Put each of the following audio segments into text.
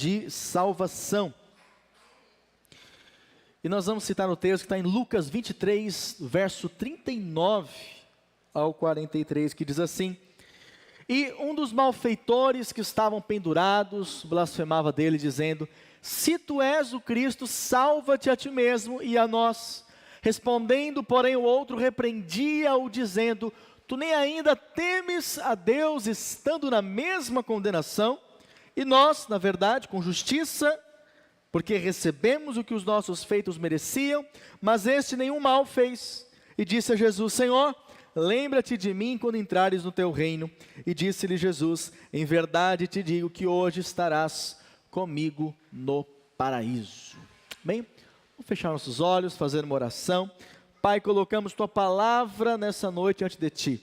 de salvação. E nós vamos citar no texto que está em Lucas 23, verso 39 ao 43, que diz assim: E um dos malfeitores que estavam pendurados blasfemava dele, dizendo: Se tu és o Cristo, salva-te a ti mesmo e a nós. Respondendo, porém, o outro repreendia-o, dizendo: Tu nem ainda temes a Deus, estando na mesma condenação? E nós, na verdade, com justiça, porque recebemos o que os nossos feitos mereciam, mas este nenhum mal fez. E disse a Jesus: Senhor, lembra-te de mim quando entrares no teu reino. E disse-lhe Jesus: Em verdade te digo que hoje estarás comigo no paraíso. Bem, vamos fechar nossos olhos, fazer uma oração. Pai, colocamos tua palavra nessa noite diante de ti.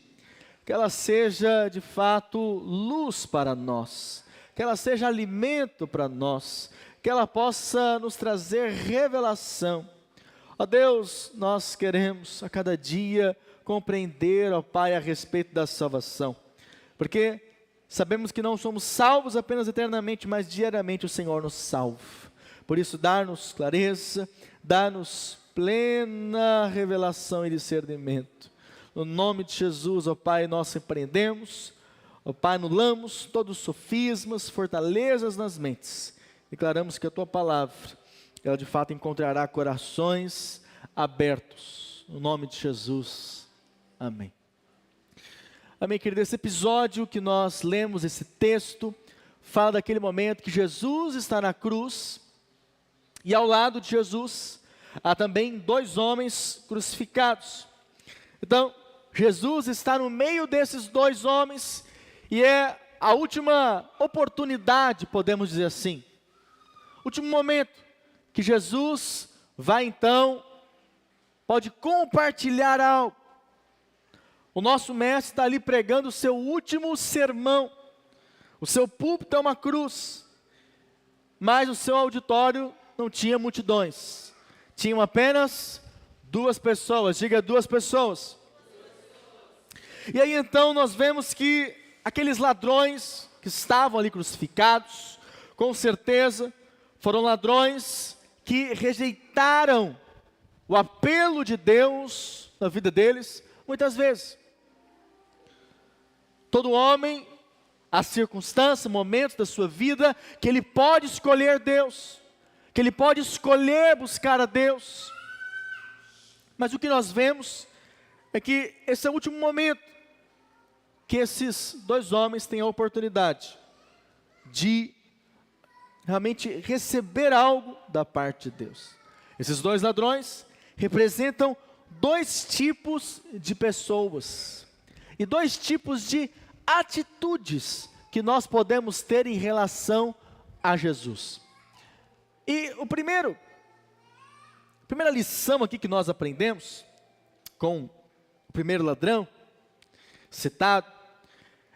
Que ela seja de fato luz para nós, que ela seja alimento para nós, que ela possa nos trazer revelação. Ó Deus, nós queremos a cada dia compreender, ó Pai, a respeito da salvação, porque sabemos que não somos salvos apenas eternamente, mas diariamente o Senhor nos salva. Por isso, dá-nos clareza, dá-nos plena revelação e discernimento. No nome de Jesus, ó Pai, nós repreendemos, ó Pai, anulamos todos os sofismas, fortalezas nas mentes. Declaramos que a tua palavra, ela de fato encontrará corações abertos. No nome de Jesus. Amém. Amém, querido. Esse episódio que nós lemos, esse texto, fala daquele momento que Jesus está na cruz, e ao lado de Jesus, há também dois homens crucificados. Então, Jesus está no meio desses dois homens, e é a última oportunidade, podemos dizer assim, último momento, que Jesus vai então, pode compartilhar algo. O nosso mestre está ali pregando o seu último sermão, o seu púlpito é uma cruz, mas o seu auditório não tinha multidões, tinham apenas duas pessoas, diga duas pessoas. E aí então nós vemos que aqueles ladrões que estavam ali crucificados, com certeza foram ladrões que rejeitaram o apelo de Deus na vida deles, muitas vezes. Todo homem, há circunstâncias, momentos da sua vida, que ele pode escolher Deus, que ele pode escolher buscar a Deus. Mas o que nós vemos é que esse é o último momento que esses dois homens têm a oportunidade de realmente receber algo da parte de Deus. Esses dois ladrões representam dois tipos de pessoas e dois tipos de atitudes que nós podemos ter em relação a Jesus. E a primeira lição aqui que nós aprendemos com o primeiro ladrão citado,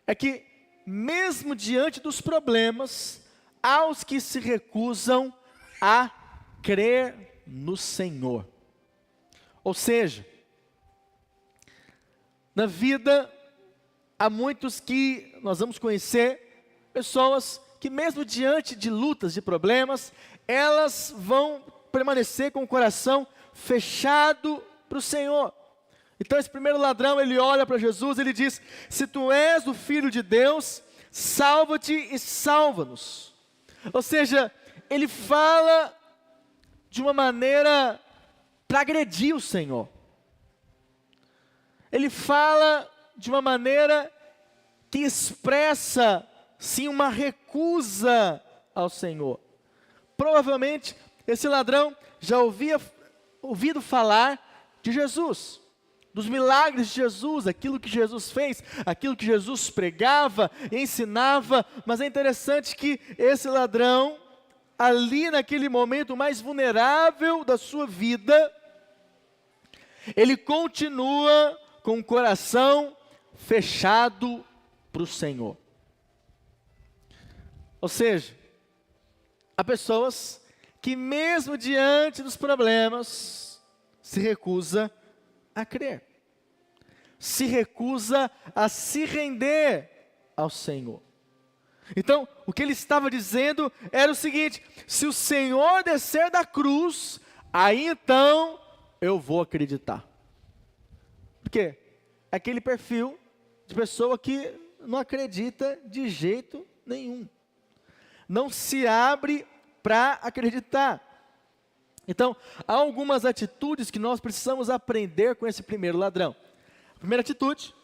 é que mesmo diante dos problemas, há os que se recusam a crer no Senhor. Ou seja, na vida, há muitos que nós vamos conhecer, pessoas que mesmo diante de lutas, de problemas, elas vão permanecer com o coração fechado para o Senhor. Então esse primeiro ladrão, ele olha para Jesus, ele diz: se tu és o Filho de Deus, salva-te e salva-nos. Ou seja, ele fala de uma maneira para agredir o Senhor. Ele fala de uma maneira que expressa, sim, uma recusa ao Senhor. Provavelmente, esse ladrão já ouvido falar de Jesus, dos milagres de Jesus, aquilo que Jesus fez, aquilo que Jesus pregava, ensinava, mas é interessante que esse ladrão, ali naquele momento mais vulnerável da sua vida, ele continua com o coração fechado para o Senhor. Ou seja, há pessoas que mesmo diante dos problemas, se recusa a crer, se recusa a se render ao Senhor. Então, o que ele estava dizendo era o seguinte: se o Senhor descer da cruz, aí então eu vou acreditar. Por quê? É aquele perfil de pessoa que não acredita de jeito nenhum. Não se abre para acreditar. Então, há algumas atitudes que nós precisamos aprender com esse primeiro ladrão. A primeira atitude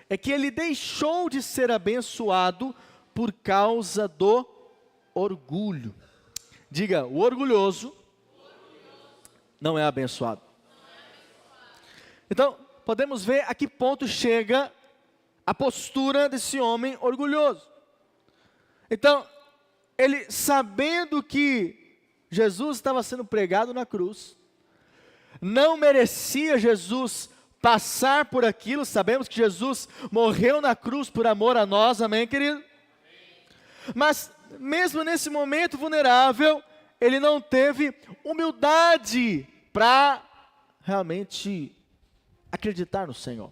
é que ele deixou de ser abençoado por causa do orgulho. Diga, o orgulhoso não é abençoado. Então, podemos ver a que ponto chega a postura desse homem orgulhoso. Então, ele sabendo que Jesus estava sendo pregado na cruz, não merecia Jesus passar por aquilo. Sabemos que Jesus morreu na cruz por amor a nós, amém, querido? Amém. Mas mesmo nesse momento vulnerável, ele não teve humildade para realmente acreditar no Senhor,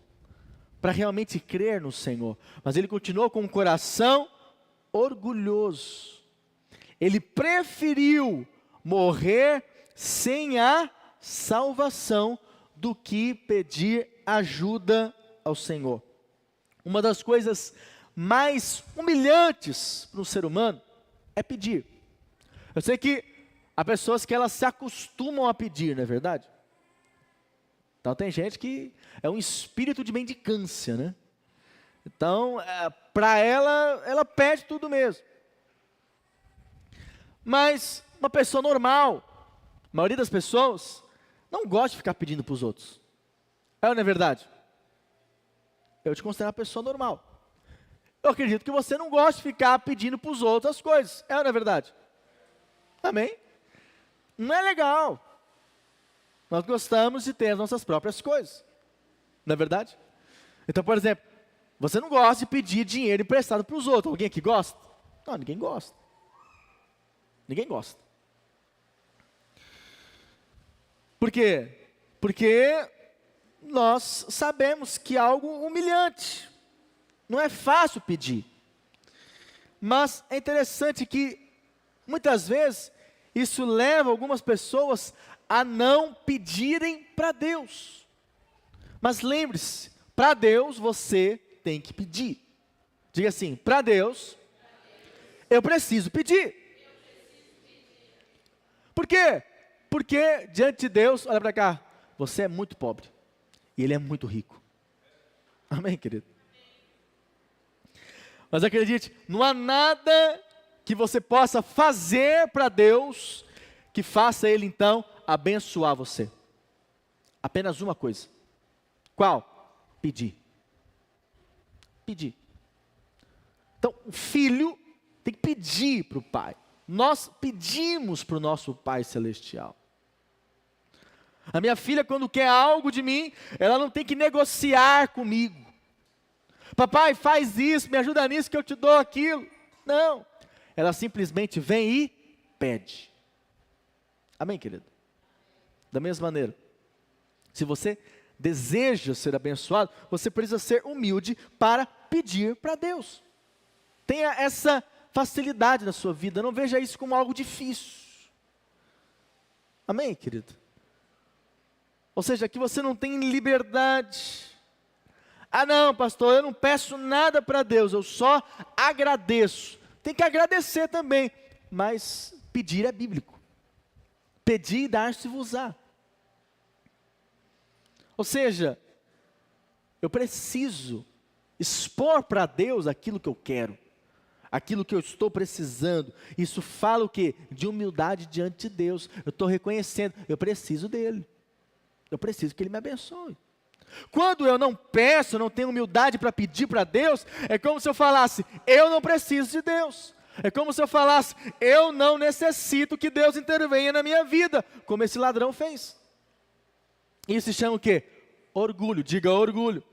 para realmente crer no Senhor, mas ele continuou com um coração orgulhoso. Ele preferiu morrer sem a salvação do que pedir ajuda ao Senhor. Uma das coisas mais humilhantes para um ser humano é pedir. Eu sei que há pessoas que elas se acostumam a pedir, não é verdade? Então tem gente que é um espírito de mendicância, né? Então, para ela pede tudo mesmo. Mas uma pessoa normal, a maioria das pessoas, não gosta de ficar pedindo para os outros. É ou não é verdade? Eu te considero uma pessoa normal. Eu acredito que você não gosta de ficar pedindo para os outros as coisas. É ou não é verdade? Amém? Não é legal. Nós gostamos de ter as nossas próprias coisas. Não é verdade? Então, por exemplo, você não gosta de pedir dinheiro emprestado para os outros. Alguém aqui gosta? Não, ninguém gosta. Ninguém gosta. Por quê? Porque nós sabemos que é algo humilhante. Não é fácil pedir. Mas é interessante que, muitas vezes, isso leva algumas pessoas a não pedirem para Deus. Mas lembre-se, para Deus você tem que pedir. Diga assim, para Deus eu preciso pedir. Por quê? Porque diante de Deus, olha para cá, você é muito pobre e Ele é muito rico. Amém, querido? Mas acredite, não há nada que você possa fazer para Deus que faça Ele então abençoar você. Apenas uma coisa. Qual? Pedir. Pedir. Então, o filho tem que pedir para o pai. Nós pedimos para o nosso Pai Celestial. A minha filha, quando quer algo de mim, ela não tem que negociar comigo. Papai, faz isso, me ajuda nisso que eu te dou aquilo. Não. Ela simplesmente vem e pede. Amém, querido? Da mesma maneira, se você deseja ser abençoado, você precisa ser humilde para pedir para Deus. Tenha essa facilidade na sua vida, não veja isso como algo difícil. Amém, querido? Ou seja, que você não tem liberdade. Ah não, pastor, eu não peço nada para Deus, eu só agradeço. Tem que agradecer também, mas pedir é bíblico. Pedir e dar-se-vos-á. Ou seja, eu preciso expor para Deus aquilo que eu quero. Aquilo que eu estou precisando. Isso fala o quê? De humildade diante de Deus. Eu estou reconhecendo, eu preciso dEle. Eu preciso que Ele me abençoe. Quando eu não peço, eu não tenho humildade para pedir para Deus, é como se eu falasse, eu não preciso de Deus. É como se eu falasse, eu não necessito que Deus intervenha na minha vida, como esse ladrão fez. Isso se chama o quê? Orgulho. Diga orgulho.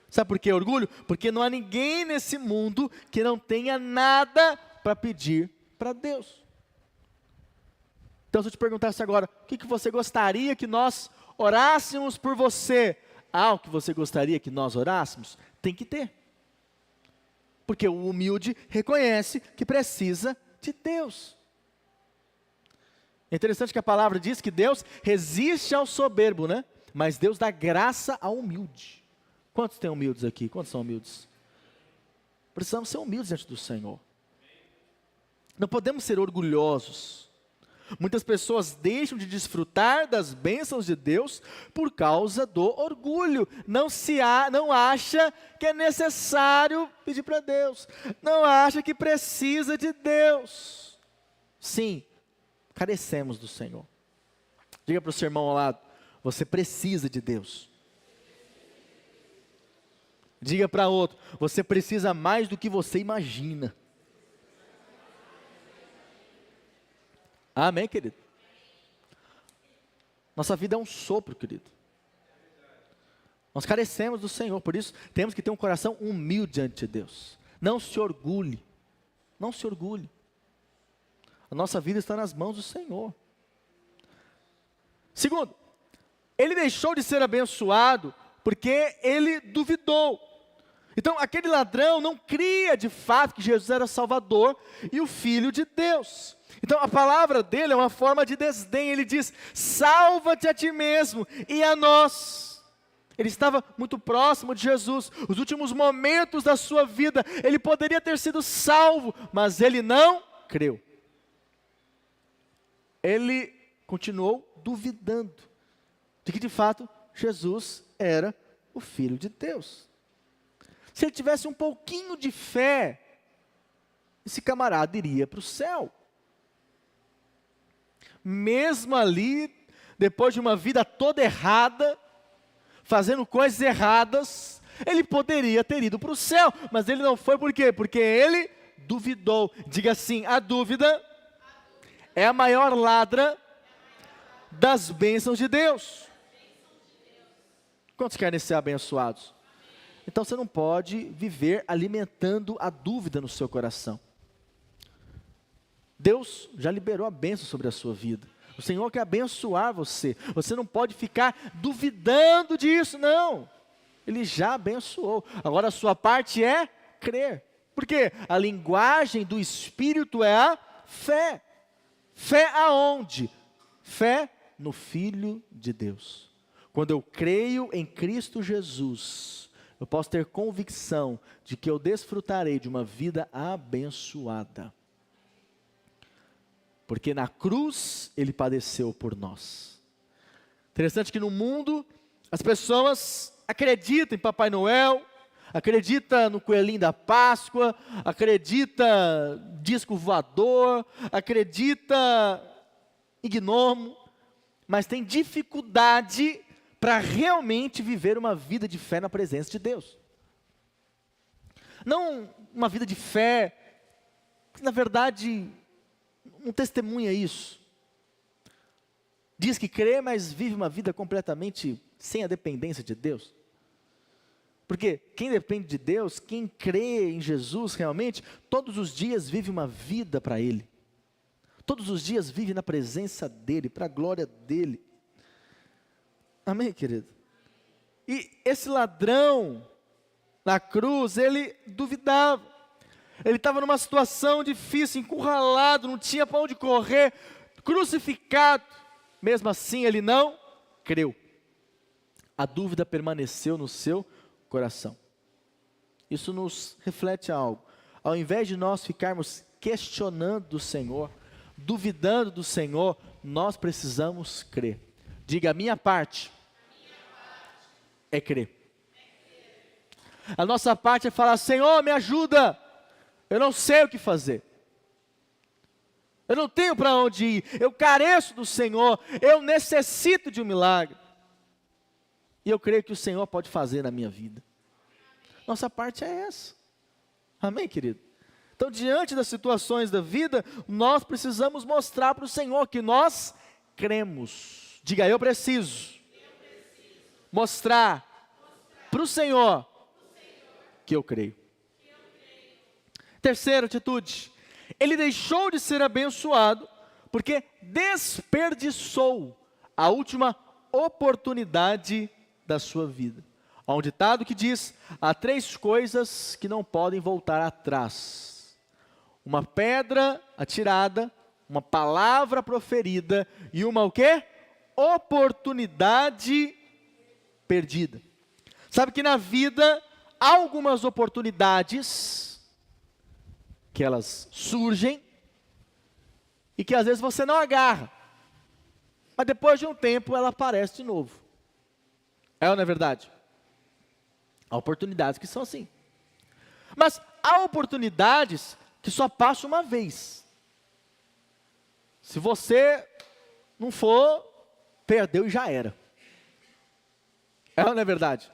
Sabe por que orgulho? Porque não há ninguém nesse mundo que não tenha nada para pedir para Deus. Então, se eu te perguntasse agora, o que você gostaria que nós orássemos por você? Ah, o que você gostaria que nós orássemos? Tem que ter. Porque o humilde reconhece que precisa de Deus. É interessante que a palavra diz que Deus resiste ao soberbo, né? Mas Deus dá graça ao humilde. Quantos tem humildes aqui? Quantos são humildes? Precisamos ser humildes diante do Senhor. Não podemos ser orgulhosos. Muitas pessoas deixam de desfrutar das bênçãos de Deus por causa do orgulho. Não acha que é necessário pedir para Deus. Não acha que precisa de Deus. Sim, carecemos do Senhor. Diga para o seu irmão ao lado: você precisa de Deus. Diga para outro: você precisa mais do que você imagina. Amém, querido? Nossa vida é um sopro, querido. Nós carecemos do Senhor, por isso temos que ter um coração humilde diante de Deus. Não se orgulhe, não se orgulhe. A nossa vida está nas mãos do Senhor. Segundo, ele deixou de ser abençoado porque ele duvidou. Então, aquele ladrão não cria de fato que Jesus era Salvador e o Filho de Deus. Então, a palavra dele é uma forma de desdém. Ele diz: salva-te a ti mesmo e a nós. Ele estava muito próximo de Jesus. Os últimos momentos da sua vida, ele poderia ter sido salvo, mas ele não creu. Ele continuou duvidando de que de fato Jesus era o Filho de Deus. Se ele tivesse um pouquinho de fé, esse camarada iria para o céu. Mesmo ali, depois de uma vida toda errada, fazendo coisas erradas, ele poderia ter ido para o céu, mas ele não foi. Por quê? Porque ele duvidou. Diga assim: a dúvida é a maior ladra das bênçãos de Deus. Quantos querem ser abençoados? Então você não pode viver alimentando a dúvida no seu coração. Deus já liberou a bênção sobre a sua vida. O Senhor quer abençoar você. Você não pode ficar duvidando disso, não. Ele já abençoou. Agora a sua parte é crer. Por quê? A linguagem do Espírito é a fé. Fé aonde? Fé no Filho de Deus. Quando eu creio em Cristo Jesus, eu posso ter convicção de que eu desfrutarei de uma vida abençoada. Porque na cruz ele padeceu por nós. Interessante que no mundo as pessoas acreditam em Papai Noel, acreditam no coelhinho da Páscoa, acreditam em disco voador, acreditam em gnomo, mas tem dificuldade para realmente viver uma vida de fé na presença de Deus. Não uma vida de fé, que na verdade não testemunha isso. Diz que crê, mas vive uma vida completamente sem a dependência de Deus. Porque quem depende de Deus, quem crê em Jesus realmente, todos os dias vive uma vida para Ele. Todos os dias vive na presença dEle, para a glória dEle. Amém, querido? E esse ladrão na cruz, ele duvidava. Ele estava numa situação difícil, encurralado, não tinha para onde correr, crucificado. Mesmo assim, ele não creu. A dúvida permaneceu no seu coração. Isso nos reflete algo. Ao invés de nós ficarmos questionando do Senhor, duvidando do Senhor, nós precisamos crer. Diga: a minha parte é crer. A nossa parte é falar: Senhor, me ajuda. Eu não sei o que fazer. Eu não tenho para onde ir. Eu careço do Senhor. Eu necessito de um milagre. E eu creio que o Senhor pode fazer na minha vida. Nossa parte é essa. Amém, querido? Então, diante das situações da vida, nós precisamos mostrar para o Senhor que nós cremos. Diga: eu preciso mostrar para o Senhor que eu creio. Terceira atitude, ele deixou de ser abençoado porque desperdiçou a última oportunidade da sua vida. Há um ditado que diz: há três coisas que não podem voltar atrás: uma pedra atirada, uma palavra proferida e uma o quê? Oportunidade perdida. Sabe que na vida há algumas oportunidades que elas surgem e que às vezes você não agarra, mas depois de um tempo ela aparece de novo. É ou não é verdade? Há oportunidades que são assim. Mas há oportunidades que só passam uma vez. Se você não for, perdeu e já era. É ou não é verdade?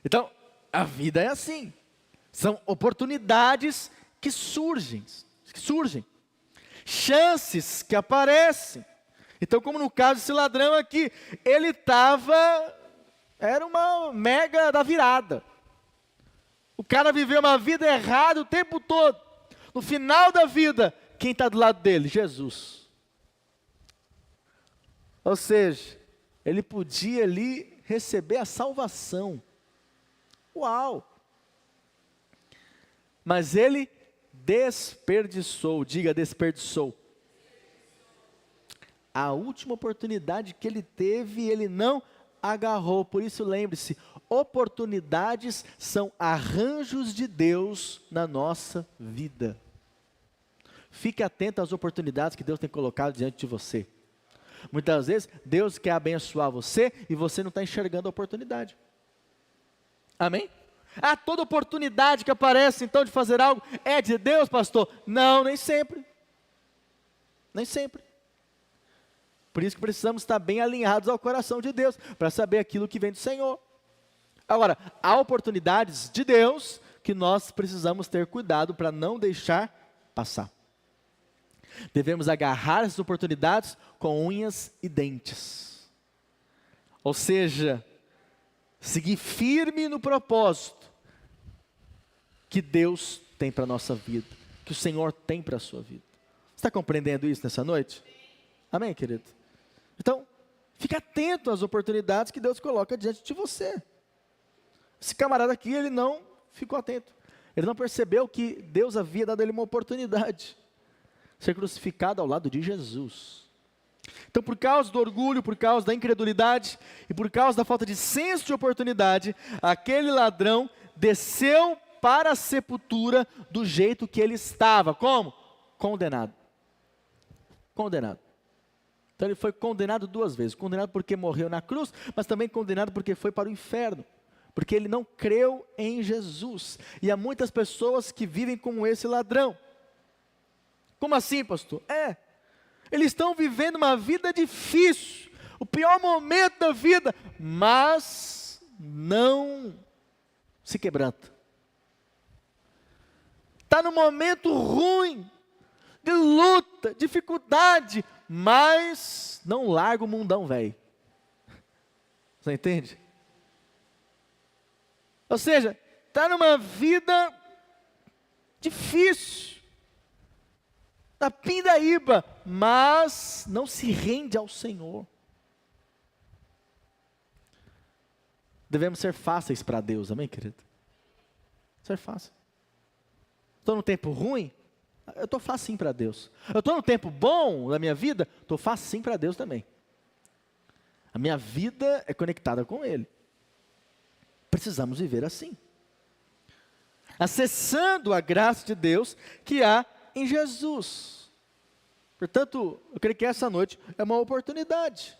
Então, a vida é assim. São oportunidades que surgem. Chances que aparecem. Então, como no caso desse ladrão aqui, ele era uma mega da virada. O cara viveu uma vida errada o tempo todo. No final da vida, quem está do lado dele? Jesus. Ou seja, ele podia ali receber a salvação. Uau! Mas ele desperdiçou, diga desperdiçou. A última oportunidade que ele teve, ele não agarrou. Por isso lembre-se, oportunidades são arranjos de Deus na nossa vida. Fique atento às oportunidades que Deus tem colocado diante de você. Muitas vezes, Deus quer abençoar você e você não está enxergando a oportunidade. Amém? Toda oportunidade que aparece então de fazer algo é de Deus, pastor? Não, nem sempre. Nem sempre. Por isso que precisamos estar bem alinhados ao coração de Deus, para saber aquilo que vem do Senhor. Agora, há oportunidades de Deus que nós precisamos ter cuidado para não deixar passar. Devemos agarrar essas oportunidades com unhas e dentes. Ou seja, seguir firme no propósito que Deus tem para a nossa vida, que o Senhor tem para a sua vida. Você está compreendendo isso nessa noite? Amém, querido? Então, fique atento às oportunidades que Deus coloca diante de você. Esse camarada aqui, ele não ficou atento. Ele não percebeu que Deus havia dado a ele uma oportunidade. Ser crucificado ao lado de Jesus. Então, por causa do orgulho, por causa da incredulidade e por causa da falta de senso de oportunidade, aquele ladrão desceu para a sepultura do jeito que ele estava. Como? Condenado. Condenado. Então ele foi condenado duas vezes. Condenado porque morreu na cruz, mas também condenado porque foi para o inferno. Porque ele não creu em Jesus. E há muitas pessoas que vivem como esse ladrão. Como assim, pastor? Eles estão vivendo uma vida difícil, o pior momento da vida, mas não se quebranta. Está no momento ruim, de luta, dificuldade, mas não larga o mundão, velho. Você entende? Ou seja, está numa vida difícil, da pindaíba, mas não se rende ao Senhor. Devemos ser fáceis para Deus, amém, querido? Ser fácil. Estou no tempo ruim? Eu estou facinho para Deus. Eu estou no tempo bom da minha vida? Estou facinho para Deus também. A minha vida é conectada com Ele. Precisamos viver assim. Acessando a graça de Deus que há em Jesus. Portanto, eu creio que essa noite é uma oportunidade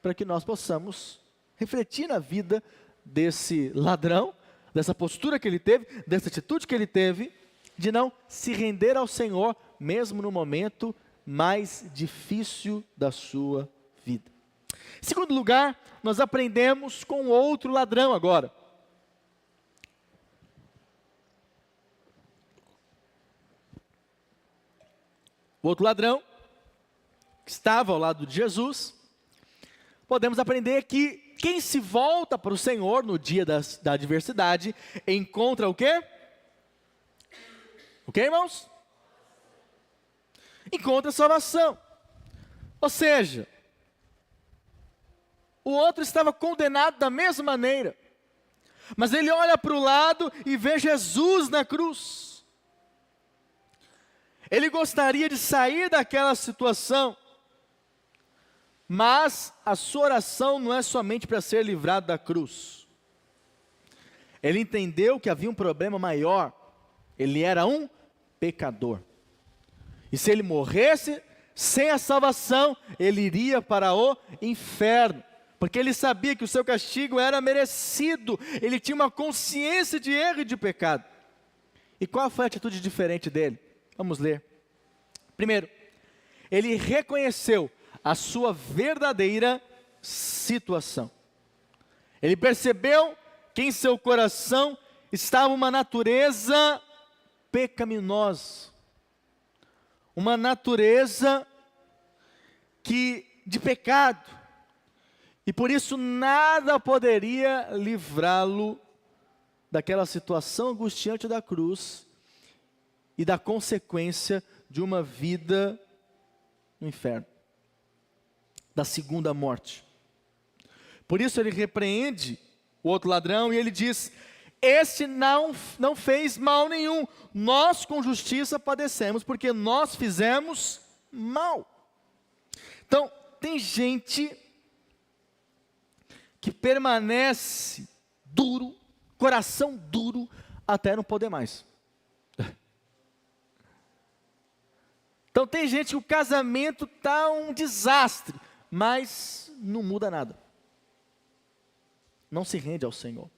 para que nós possamos refletir na vida desse ladrão, dessa postura que ele teve, dessa atitude que ele teve, de não se render ao Senhor, mesmo no momento mais difícil da sua vida. Em segundo lugar, nós aprendemos com outro ladrão agora. O outro ladrão, que estava ao lado de Jesus, podemos aprender que quem se volta para o Senhor no dia da adversidade, encontra o quê? O quê, irmãos? Encontra salvação. Ou seja, o outro estava condenado da mesma maneira. Mas ele olha para o lado e vê Jesus na cruz. Ele gostaria de sair daquela situação, mas a sua oração não é somente para ser livrado da cruz. Ele entendeu que havia um problema maior. Ele era um pecador. E se ele morresse sem a salvação, ele iria para o inferno. Porque ele sabia que o seu castigo era merecido. Ele tinha uma consciência de erro e de pecado. E qual foi a atitude diferente dele? Vamos ler. Primeiro, ele reconheceu a sua verdadeira situação. Ele percebeu que em seu coração estava uma natureza pecaminosa. Uma natureza de pecado. E por isso nada poderia livrá-lo daquela situação angustiante da cruz e da consequência de uma vida no inferno, da segunda morte. Por isso ele repreende o outro ladrão e ele diz: este não fez mal nenhum, nós com justiça padecemos, porque nós fizemos mal. Então, tem gente que permanece duro, coração duro, até não poder mais. Então tem gente que o casamento está um desastre, mas não muda nada. Não se rende ao Senhor.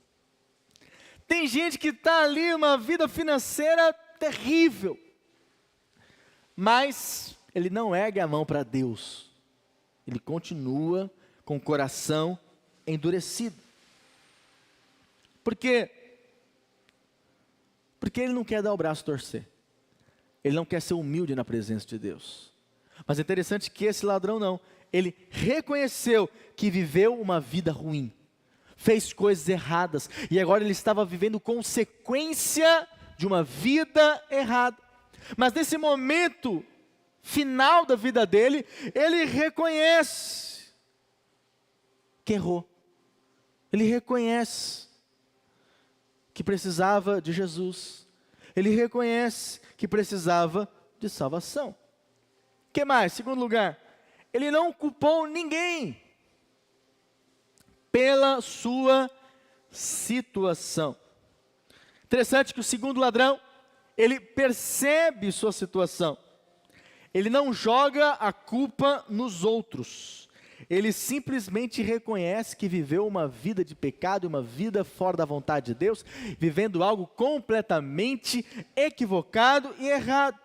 Tem gente que está ali uma vida financeira terrível, mas ele não ergue a mão para Deus. Ele continua com o coração endurecido. Por quê? Porque ele não quer dar o braço a torcer. Ele não quer ser humilde na presença de Deus. Mas é interessante que esse ladrão não. Ele reconheceu que viveu uma vida ruim. Fez coisas erradas. E agora ele estava vivendo consequência de uma vida errada. Mas nesse momento final da vida dele, ele reconhece que errou. Ele reconhece que precisava de Jesus. Ele reconhece que precisava de salvação. O que mais? Segundo lugar, ele não culpou ninguém pela sua situação. Interessante que o segundo ladrão, ele percebe sua situação. Ele não joga a culpa nos outros. Ele simplesmente reconhece que viveu uma vida de pecado, uma vida fora da vontade de Deus, vivendo algo completamente equivocado e errado.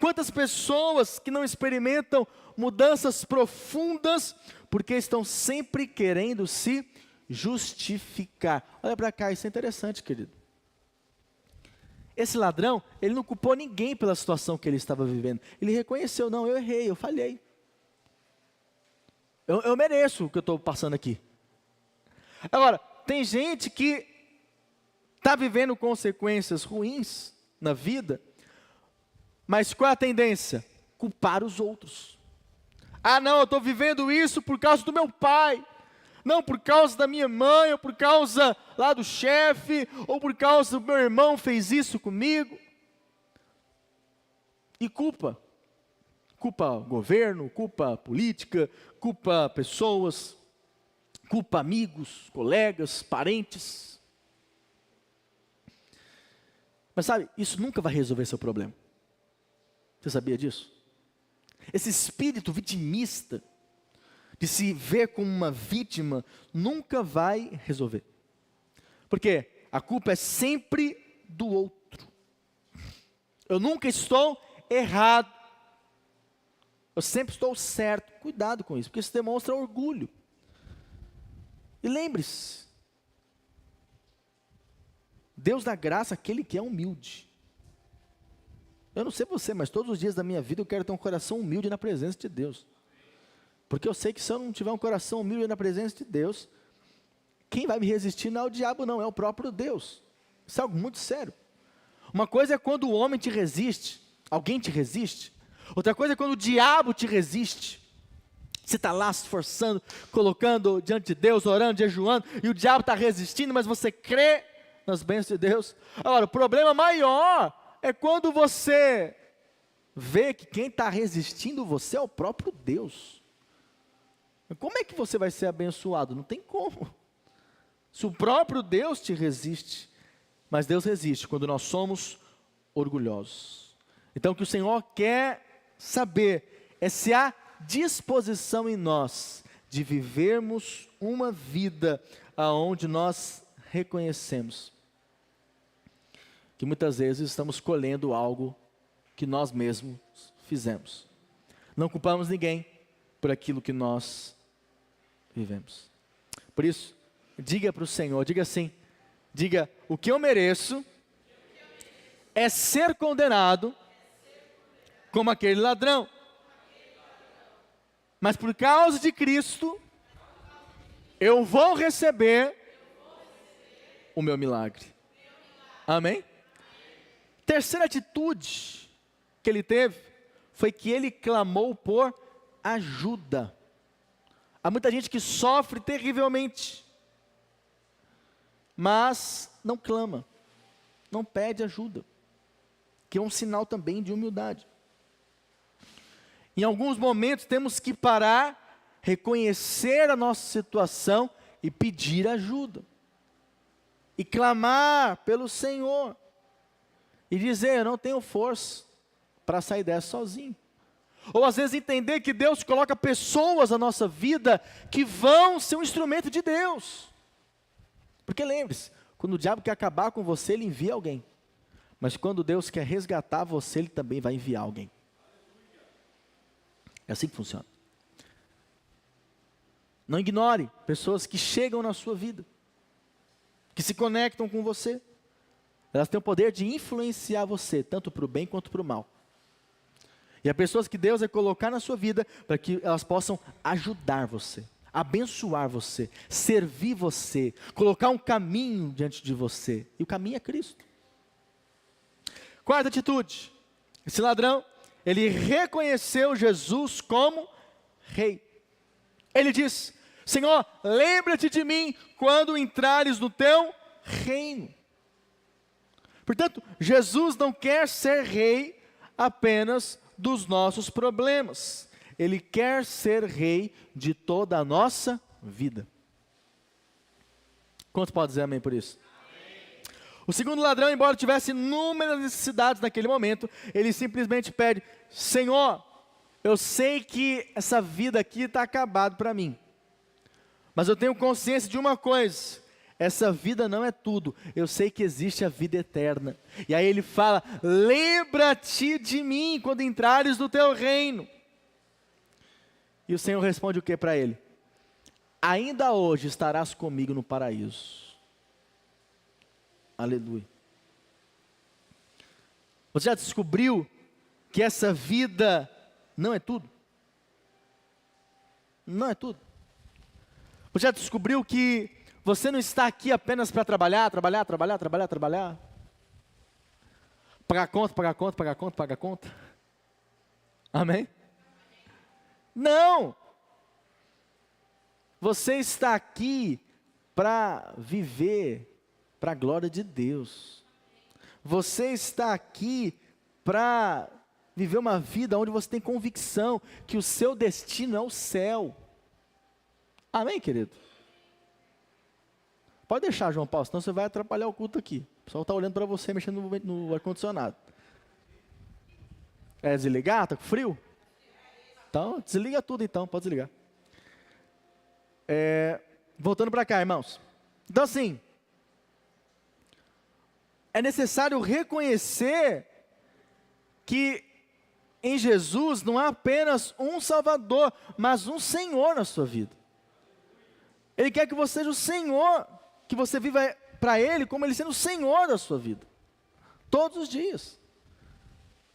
Quantas pessoas que não experimentam mudanças profundas, porque estão sempre querendo se justificar. Olha para cá, isso é interessante, querido. Esse ladrão, ele não culpou ninguém pela situação que ele estava vivendo. Ele reconheceu, não, eu errei, eu falhei. Eu mereço o que eu estou passando aqui. Agora, tem gente que está vivendo consequências ruins na vida, mas qual é a tendência? Culpar os outros. Ah não, eu estou vivendo isso por causa do meu pai. Não, por causa da minha mãe, ou por causa lá do chefe, ou por causa do meu irmão fez isso comigo. E culpa. Culpa o governo, culpa a política, culpa pessoas, culpa amigos, colegas, parentes. Mas sabe, isso nunca vai resolver seu problema. Você sabia disso? Esse espírito vitimista, de se ver como uma vítima, nunca vai resolver. Porque a culpa é sempre do outro. Eu nunca estou errado. Eu sempre estou certo. Cuidado com isso, porque isso demonstra orgulho. E lembre-se, Deus dá graça àquele que é humilde. Eu não sei você, mas todos os dias da minha vida eu quero ter um coração humilde na presença de Deus. Porque eu sei que se eu não tiver um coração humilde na presença de Deus, quem vai me resistir não é o diabo não, é o próprio Deus. Isso é algo muito sério. Uma coisa é quando o homem te resiste, alguém te resiste. Outra coisa é quando o diabo te resiste. Você está lá se esforçando, colocando diante de Deus, orando, jejuando, e o diabo está resistindo, mas você crê nas bênçãos de Deus. Agora, o problema maior é quando você vê que quem está resistindo você é o próprio Deus. Como é que você vai ser abençoado? Não tem como. Se o próprio Deus te resiste, mas Deus resiste quando nós somos orgulhosos. Então o que o Senhor quer saber é se há disposição em nós de vivermos uma vida aonde nós reconhecemos que muitas vezes estamos colhendo algo que nós mesmos fizemos. Não culpamos ninguém por aquilo que nós vivemos. Por isso, diga para o Senhor, diga assim, diga, o que eu mereço é ser condenado como aquele ladrão. Mas por causa de Cristo, eu vou receber o meu milagre. Amém? Terceira atitude que ele teve foi que ele clamou por ajuda. Há muita gente que sofre terrivelmente, mas não clama, não pede ajuda, que é um sinal também de humildade. Em alguns momentos temos que parar, reconhecer a nossa situação e pedir ajuda. E clamar pelo Senhor. E dizer, eu não tenho força para sair dessa sozinho. Ou às vezes entender que Deus coloca pessoas na nossa vida que vão ser um instrumento de Deus. Porque lembre-se, quando o diabo quer acabar com você, ele envia alguém. Mas quando Deus quer resgatar você, ele também vai enviar alguém. É assim que funciona. Não ignore pessoas que chegam na sua vida, que se conectam com você. Elas têm o poder de influenciar você, tanto para o bem quanto para o mal. E há pessoas que Deus vai colocar na sua vida para que elas possam ajudar você, abençoar você, servir você, colocar um caminho diante de você. E o caminho é Cristo. Quarta atitude. Esse ladrão, ele reconheceu Jesus como rei. Ele diz, Senhor, lembra-te de mim quando entrares no teu reino. Portanto, Jesus não quer ser rei apenas dos nossos problemas. Ele quer ser rei de toda a nossa vida. Quantos podem dizer amém por isso? Amém. O segundo ladrão, embora tivesse inúmeras necessidades naquele momento, ele simplesmente pede, Senhor, eu sei que essa vida aqui está acabada para mim. Mas eu tenho consciência de uma coisa, essa vida não é tudo, eu sei que existe a vida eterna. E aí ele fala, lembra-te de mim quando entrares no teu reino. E o Senhor responde o que para ele? Ainda hoje estarás comigo no paraíso. Aleluia. Você já descobriu que essa vida não é tudo? Não é tudo. Você já descobriu que você não está aqui apenas para trabalhar? Pagar conta. Amém? Não! Você está aqui para viver para a glória de Deus. Você está aqui para viver uma vida onde você tem convicção que o seu destino é o céu. Amém, querido? Pode deixar, João Paulo, senão você vai atrapalhar o culto aqui. O pessoal está olhando para você, mexendo no ar-condicionado. É desligar? Está com frio? Então, desliga tudo então, pode desligar. Voltando para cá, irmãos. Então assim, é necessário reconhecer que em Jesus não há apenas um Salvador, mas um Senhor na sua vida. Ele quer que você seja o Senhor, que você viva para Ele como Ele sendo o Senhor da sua vida. Todos os dias.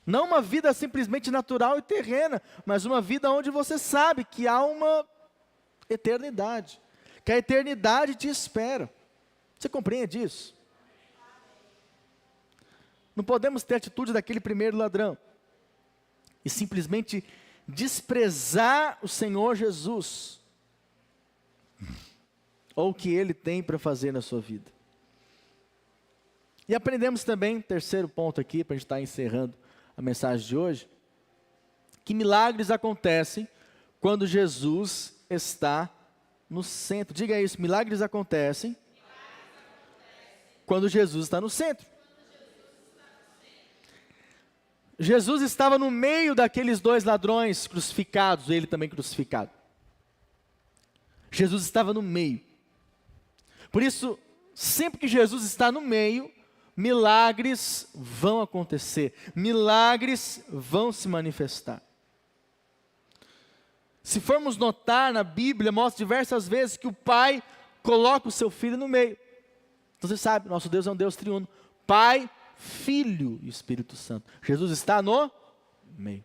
Não uma vida simplesmente natural e terrena, mas uma vida onde você sabe que há uma eternidade. Que a eternidade te espera. Você compreende isso? Não podemos ter a atitude daquele primeiro ladrão e simplesmente desprezar o Senhor Jesus, ou o que Ele tem para fazer na sua vida. E aprendemos também, terceiro ponto aqui, para a gente estar encerrando a mensagem de hoje, que milagres acontecem quando Jesus está no centro. Diga isso, milagres acontecem quando Jesus está no centro. Jesus estava no meio daqueles dois ladrões crucificados, ele também crucificado. Jesus estava no meio. Por isso, sempre que Jesus está no meio, milagres vão acontecer, milagres vão se manifestar. Se formos notar na Bíblia, mostra diversas vezes que o Pai coloca o seu Filho no meio. Então você sabe, nosso Deus é um Deus triuno. Pai, Filho e Espírito Santo. Jesus está no meio.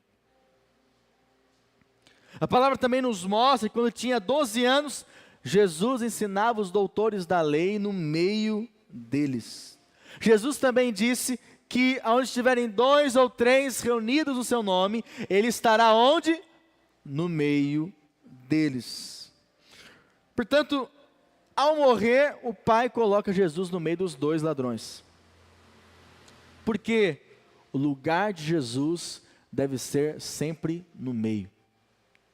A palavra também nos mostra que quando tinha 12 anos, Jesus ensinava os doutores da lei no meio deles. Jesus também disse que onde estiverem 2 ou 3 reunidos no seu nome, Ele estará onde? No meio deles. Portanto, ao morrer, o Pai coloca Jesus no meio dos dois ladrões. Porque o lugar de Jesus deve ser sempre no meio,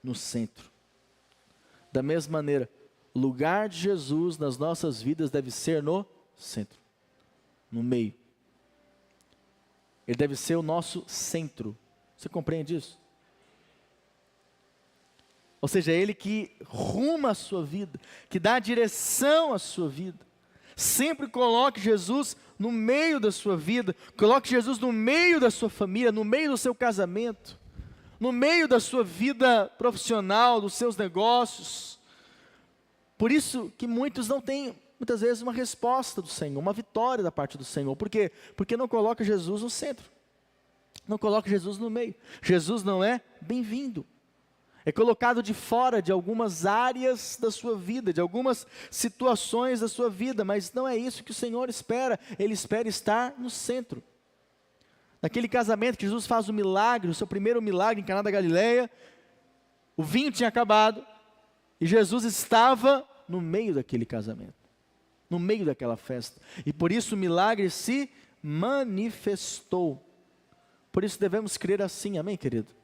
no centro. Da mesma maneira, o lugar de Jesus nas nossas vidas deve ser no centro, no meio. Ele deve ser o nosso centro. Você compreende isso? Ou seja, é Ele que ruma a sua vida, que dá direção à sua vida. Sempre coloque Jesus no meio da sua vida, coloque Jesus no meio da sua família, no meio do seu casamento, no meio da sua vida profissional, dos seus negócios. Por isso que muitos não têm, muitas vezes, uma resposta do Senhor, uma vitória da parte do Senhor. Por quê? Porque não coloca Jesus no centro, não coloca Jesus no meio. Jesus não é bem-vindo. É colocado de fora de algumas áreas da sua vida, de algumas situações da sua vida, mas não é isso que o Senhor espera. Ele espera estar no centro. Naquele casamento que Jesus faz o milagre, o seu primeiro milagre em Caná da Galileia, o vinho tinha acabado e Jesus estava no meio daquele casamento, no meio daquela festa. E por isso o milagre se manifestou. Por isso devemos crer assim, amém, querido?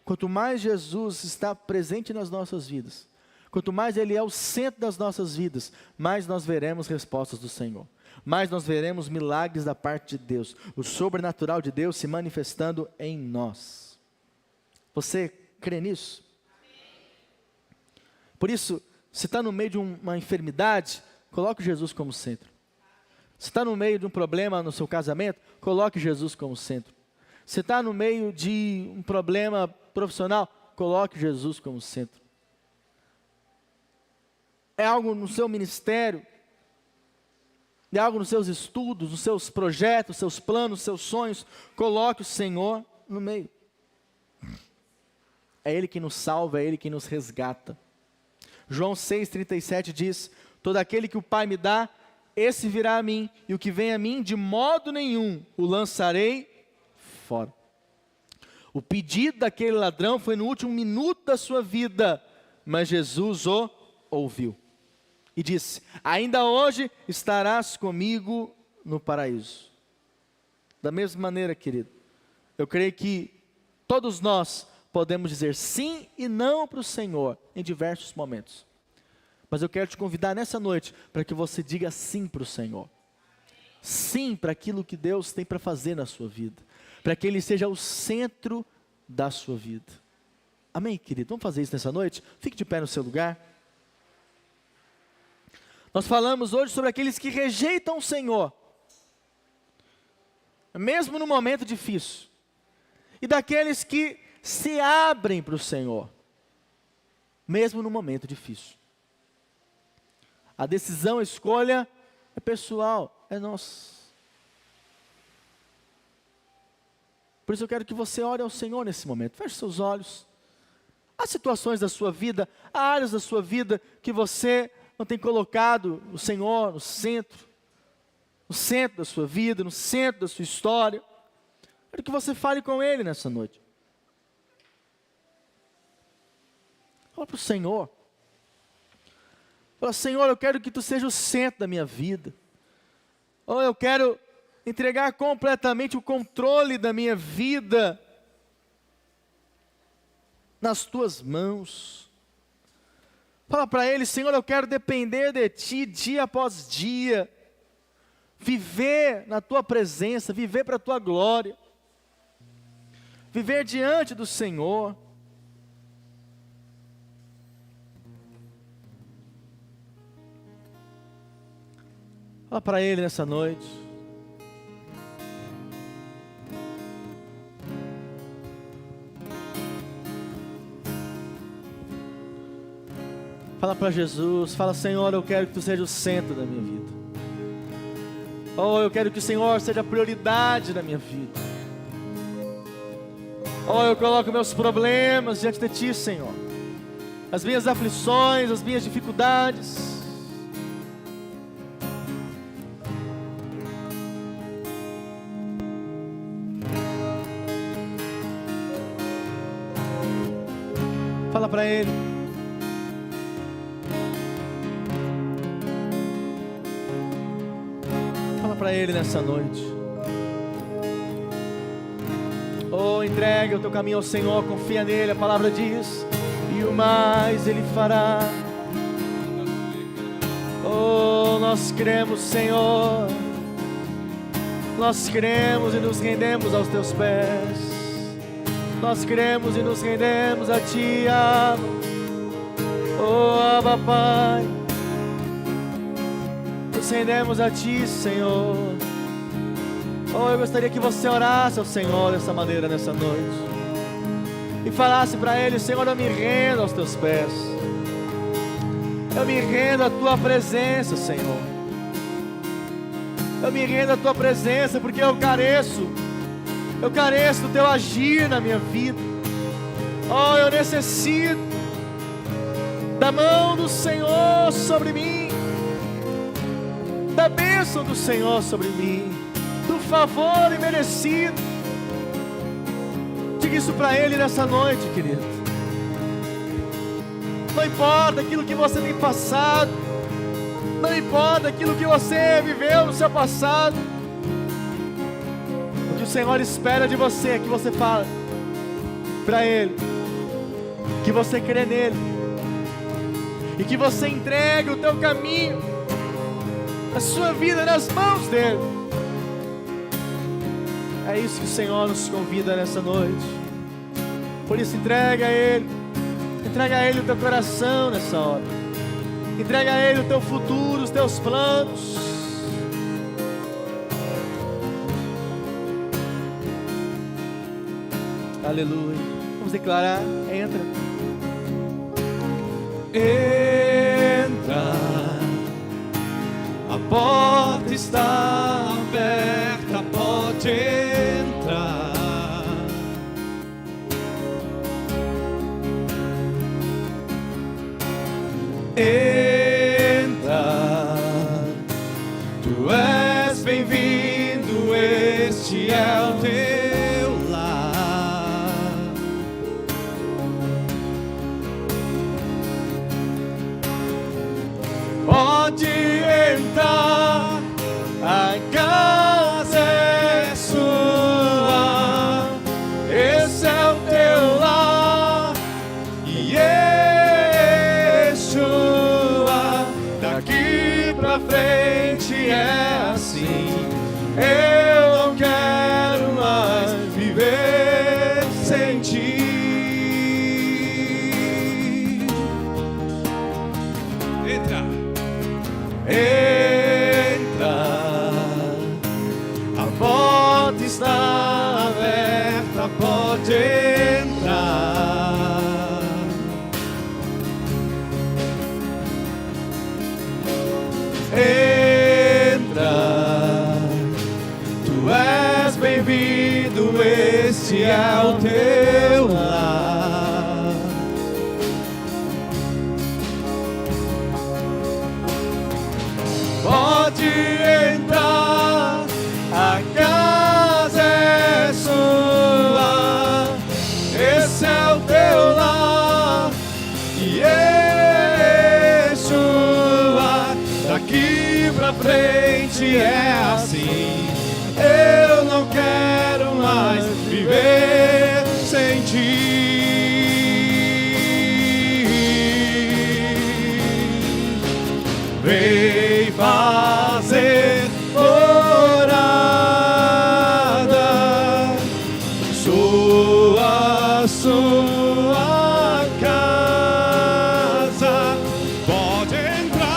Quanto mais Jesus está presente nas nossas vidas, quanto mais Ele é o centro das nossas vidas, mais nós veremos respostas do Senhor, mais nós veremos milagres da parte de Deus, o sobrenatural de Deus se manifestando em nós. Você crê nisso? Por isso, se está no meio de uma enfermidade, coloque Jesus como centro. Se está no meio de um problema no seu casamento, coloque Jesus como centro. Se está no meio de um problema profissional, coloque Jesus como centro. É algo no seu ministério, é algo nos seus estudos, nos seus projetos, seus planos, seus sonhos, coloque o Senhor no meio. É Ele que nos salva, é Ele que nos resgata. João 6,37 diz: todo aquele que o Pai me dá, esse virá a mim, e o que vem a mim, de modo nenhum o lançarei fora. O pedido daquele ladrão foi no último minuto da sua vida, mas Jesus o ouviu e disse: ainda hoje estarás comigo no paraíso. Da mesma maneira, querido, eu creio que todos nós podemos dizer sim e não para o Senhor em diversos momentos, mas eu quero te convidar nessa noite para que você diga sim para o Senhor, sim para aquilo que Deus tem para fazer na sua vida, para que Ele seja o centro da sua vida. Amém, querido? Vamos fazer isso nessa noite? Fique de pé no seu lugar. Nós falamos hoje sobre aqueles que rejeitam o Senhor, mesmo no momento difícil, e daqueles que se abrem para o Senhor, mesmo no momento difícil. A decisão, a escolha é pessoal, é nossa. Por isso eu quero que você ore ao Senhor nesse momento. Feche seus olhos. Há situações da sua vida, há áreas da sua vida que você não tem colocado o Senhor no centro da sua vida, no centro da sua história. Quero que você fale com Ele nessa noite. Fala para o Senhor. Fala, Senhor, eu quero que Tu seja o centro da minha vida. Ou eu quero entregar completamente o controle da minha vida nas Tuas mãos. Fala para Ele, Senhor, eu quero depender de Ti dia após dia. Viver na Tua presença, viver para a Tua glória. Viver diante do Senhor. Fala para Ele nessa noite. Fala para Jesus, fala, Senhor, eu quero que Tu seja o centro da minha vida. Oh, eu quero que o Senhor seja a prioridade da minha vida. Oh, eu coloco meus problemas diante de Ti, Senhor. As minhas aflições, as minhas dificuldades. Fala para Ele. Fala para Ele nessa noite. Oh, entregue o teu caminho ao Senhor, confia nele, a palavra diz, e o mais Ele fará. Oh, nós cremos, Senhor, nós cremos e nos rendemos aos teus pés. Nós cremos e nos rendemos a Ti, Abba. Oh, Abba, Pai. Nos rendemos a Ti, Senhor. Oh, eu gostaria que você orasse ao Senhor dessa maneira nessa noite. E falasse para Ele, Senhor, eu me rendo aos Teus pés. Eu me rendo à Tua presença, Senhor. Eu me rendo à Tua presença porque eu careço do Teu agir na minha vida. Oh, eu necessito da mão do Senhor sobre mim, da bênção do Senhor sobre mim, do favor imerecido. Diga isso para Ele nessa noite, querido. Não importa aquilo que você tem passado, não importa aquilo que você viveu no seu passado. O Senhor espera de você é que você fale para Ele, que você crê nele, e que você entregue o teu caminho, a sua vida nas mãos dele. É isso que o Senhor nos convida nessa noite. Por isso entrega a Ele o teu coração nessa hora, entrega a Ele o teu futuro, os teus planos. Aleluia. Vamos declarar. Entra. Entra. A porta está aberta. Pode entrar. Entra. Tu és bem-vindo. Este é o teu. Pode entrar, a frente é assim. Eu não quero mais viver sem ti. Vem fazer morada, sou a sua casa, pode entrar.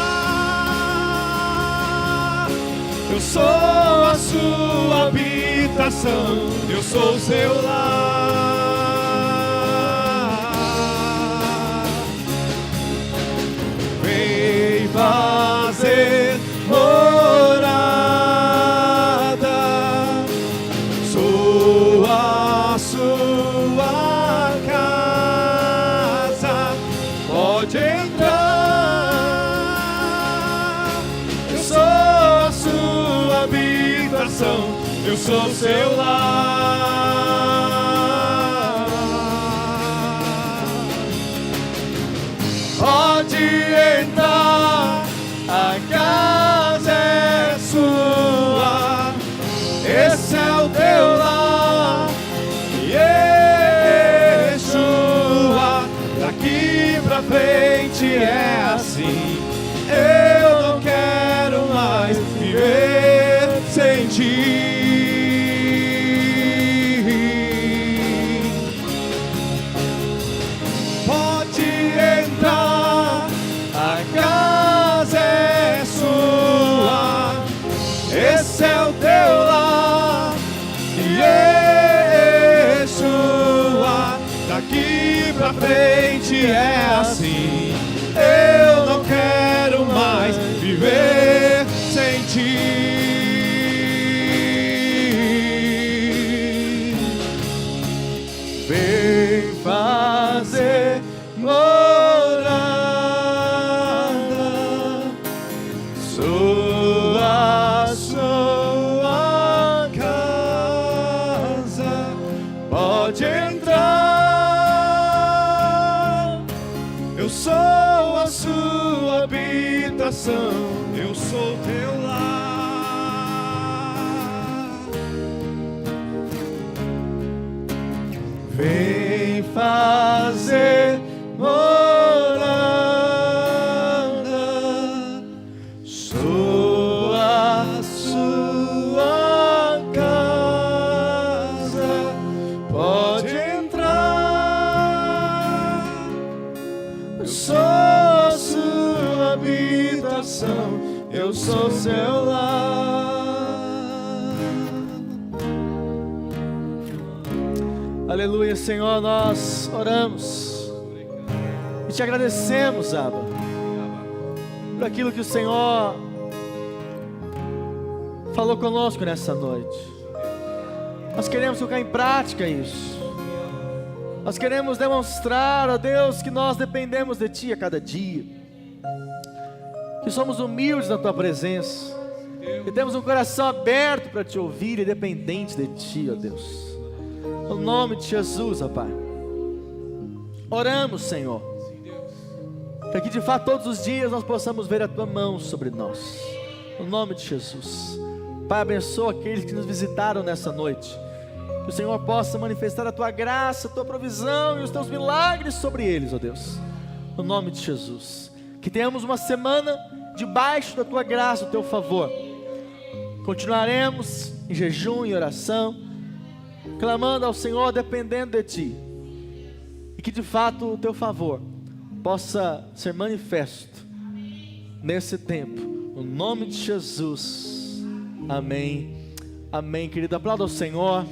Eu sou a sua habitação, eu sou o seu lar. Vem fazer morada, sou a sua casa, pode entrar. Eu sou a sua habitação, eu sou o seu lar. Pode entrar, a casa é sua, esse é o teu lar. Yeshua, daqui pra frente é assim. Eu não quero mais viver sem ti. Pode entrar, a casa é sua, esse é o teu lar. Yeshua, daqui pra frente é assim. Eu não quero mais viver sem ti. Vem fazer morada, sou a sua casa, pode entrar. Eu sou a sua habitação, eu sou teu lar. Vem fazer morada, sou a sua casa, pode entrar. Eu sou a sua habitação, eu sou seu lar. Aleluia, Senhor, nós oramos e te agradecemos, Abba, por aquilo que o Senhor falou conosco nessa noite. Nós queremos colocar em prática isso. Nós queremos demonstrar, ó Deus, que nós dependemos de Ti a cada dia, que somos humildes na Tua presença, que temos um coração aberto para Te ouvir e dependentes de Ti, ó Deus. No nome de Jesus, ó Pai, oramos, Senhor, para que de fato todos os dias nós possamos ver a Tua mão sobre nós. No nome de Jesus, Pai, abençoa aqueles que nos visitaram nessa noite. Que o Senhor possa manifestar a Tua graça, a Tua provisão e os Teus milagres sobre eles, ó Deus. No nome de Jesus, que tenhamos uma semana debaixo da Tua graça, do Teu favor. Continuaremos em jejum e oração, clamando ao Senhor, dependendo de Ti, e que de fato o Teu favor possa ser manifesto nesse tempo, no nome de Jesus. Amém, amém. Querido, aplauda ao Senhor.